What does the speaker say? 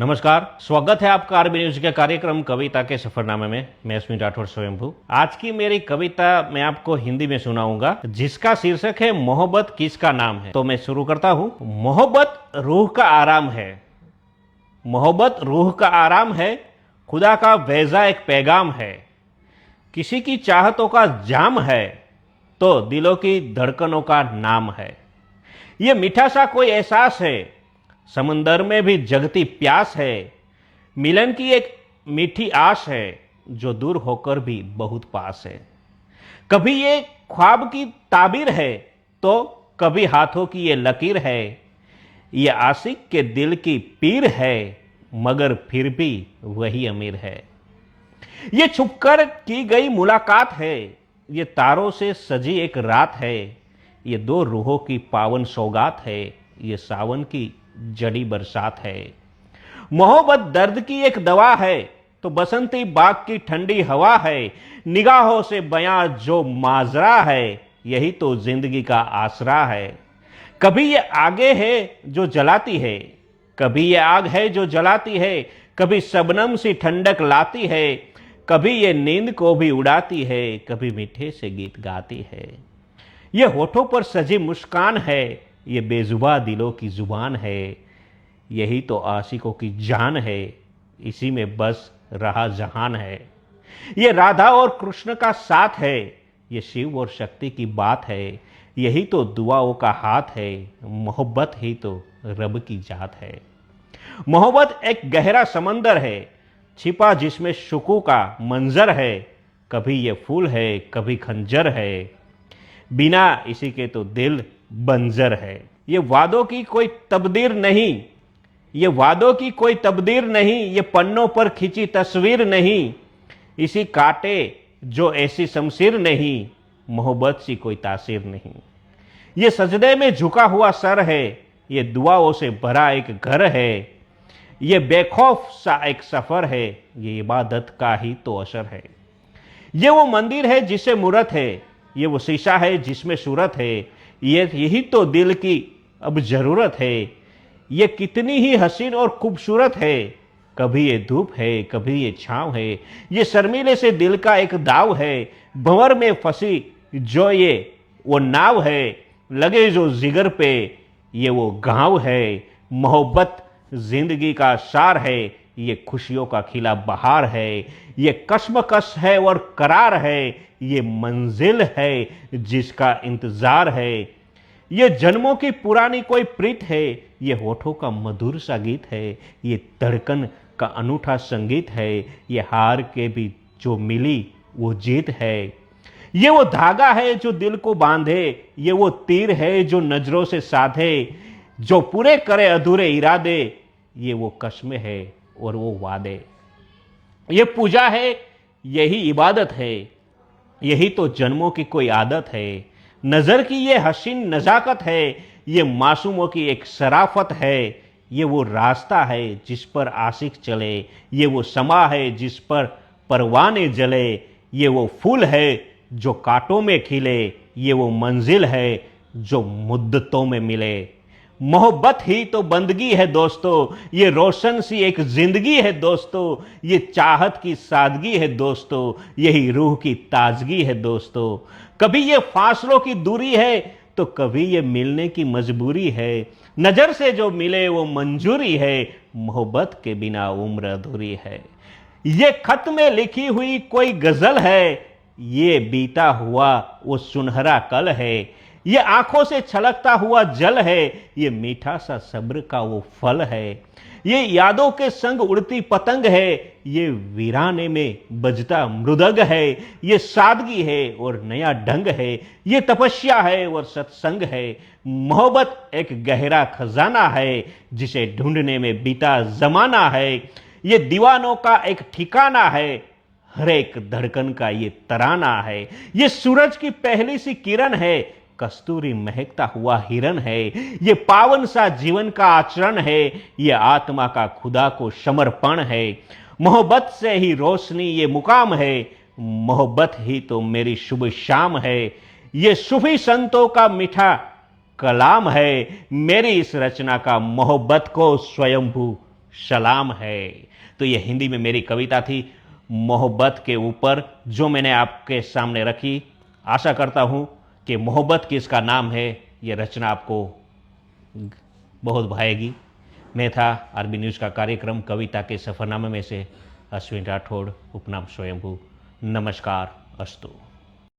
नमस्कार, स्वागत है आपका आरबी न्यूज के कार्यक्रम कविता के सफरनामे में। मैं अस्मिन राठौर स्वयंभू। आज की मेरी कविता मैं आपको हिंदी में सुनाऊंगा, जिसका शीर्षक है मोहब्बत किसका नाम है। तो मैं शुरू करता हूँ। मोहब्बत रूह का आराम है, मोहब्बत रूह का आराम है, खुदा का भेजा एक पैगाम है। किसी की चाहतों का जाम है तो दिलों की धड़कनों का नाम है। ये मीठा सा कोई एहसास है, समंदर में भी जगती प्यास है। मिलन की एक मीठी आस है, जो दूर होकर भी बहुत पास है। कभी ये ख्वाब की ताबीर है तो कभी हाथों की ये लकीर है। ये आशिक के दिल की पीर है, मगर फिर भी वही अमीर है। ये छुपकर की गई मुलाकात है, ये तारों से सजी एक रात है। ये दो रूहों की पावन सौगात है, ये सावन की जड़ी बरसात है। मोहब्बत दर्द की एक दवा है तो बसंती बाग की ठंडी हवा है। निगाहों से बयां जो माजरा है, यही तो जिंदगी का आसरा है। कभी ये आगे है जो जलाती है, कभी ये आग है जो जलाती है। कभी शबनम सी ठंडक लाती है, कभी ये नींद को भी उड़ाती है। कभी मीठे से गीत गाती है। ये होठों पर सजी मुस्कान है, ये बेजुबा दिलों की जुबान है। यही तो आशिकों की जान है, इसी में बस रहा जहान है। ये राधा और कृष्ण का साथ है, ये शिव और शक्ति की बात है। यही तो दुआओं का हाथ है, मोहब्बत ही तो रब की जात है। मोहब्बत एक गहरा समंदर है, छिपा जिसमें शुकू का मंजर है। कभी ये फूल है, कभी खंजर है, बिना इसी के तो दिल बंजर है। ये वादों की कोई तब्दीर नहीं, ये वादों की कोई तब्दीर नहीं। ये पन्नों पर खिंची तस्वीर नहीं, इसी काटे जो ऐसी शमशीर नहीं। मोहब्बत सी कोई तासीर नहीं। ये सजदे में झुका हुआ सर है, ये दुआओं से भरा एक घर है। ये बेखौफ सा एक सफर है, ये इबादत का ही तो असर है। ये वो मंदिर है जिसे मूरत है, ये वो शीशा है जिसमें सूरत है। यही तो दिल की अब जरूरत है, ये कितनी ही हसीन और खूबसूरत है। कभी ये धूप है, कभी ये छांव है। ये शर्मीले से दिल का एक दाव है, भंवर में फंसी जो ये वो नाव है। लगे जो जिगर पे ये वो गांव है। मोहब्बत जिंदगी का सार है, ये खुशियों का खिला बहार है। ये कश्मकश है और करार है, ये मंजिल है जिसका इंतजार है। ये जन्मों की पुरानी कोई प्रीत है, ये होठों का मधुर सा गीत है। ये धड़कन का अनूठा संगीत है, ये हार के भी जो मिली वो जीत है। ये वो धागा है जो दिल को बांधे, ये वो तीर है जो नजरों से साधे। जो पूरे करे अधूरे इरादे, ये वो कस्में है और वो वादे। ये पूजा है, यही इबादत है, यही तो जन्मों की कोई आदत है। नजर की ये हसीन नजाकत है, ये मासूमों की एक शराफत है। ये वो रास्ता है जिस पर आशिक चले, ये वो समा है जिस पर परवाने जले। ये वो फूल है जो कांटों में खिले, ये वो मंजिल है जो मुद्दतों में मिले। मोहब्बत ही तो बंदगी है दोस्तों, ये रोशन सी एक जिंदगी है दोस्तों। ये चाहत की सादगी है दोस्तों, यही रूह की ताजगी है दोस्तों। कभी ये फासलों की दूरी है तो कभी ये मिलने की मजबूरी है। नजर से जो मिले वो मंजूरी है, मोहब्बत के बिना उम्र अधूरी है। ये खत में लिखी हुई कोई गजल है, ये बीता हुआ वो सुनहरा कल है। ये आंखों से छलकता हुआ जल है, ये मीठा सा सब्र का वो फल है। ये यादों के संग उड़ती पतंग है, ये वीराने में बजता मृदंग है। ये सादगी है और नया ढंग है, ये तपस्या है और सत्संग है। मोहब्बत एक गहरा खजाना है, जिसे ढूंढने में बीता जमाना है। ये दीवानों का एक ठिकाना है, हर एक धड़कन का ये तराना है। ये सूरज की पहली सी किरण है, कस्तूरी महकता हुआ हिरन है। ये पावन सा जीवन का आचरण है, ये आत्मा का खुदा को समर्पण है। मोहब्बत से ही रोशनी ये मुकाम है, मोहब्बत ही तो मेरी शुभ शाम है। ये सूफी संतों का मीठा कलाम है, मेरी इस रचना का मोहब्बत को स्वयंभू सलाम है। तो ये हिंदी में मेरी कविता थी मोहब्बत के ऊपर, जो मैंने आपके सामने रखी। आशा करता हूँ कि मोहब्बत किसका नाम है ये रचना आपको बहुत भाएगी। मैं था आरबी न्यूज़ का कार्यक्रम कविता के सफ़रनामे में से अश्विन राठौड़, उपनाम स्वयंभू। नमस्कार, अस्तु।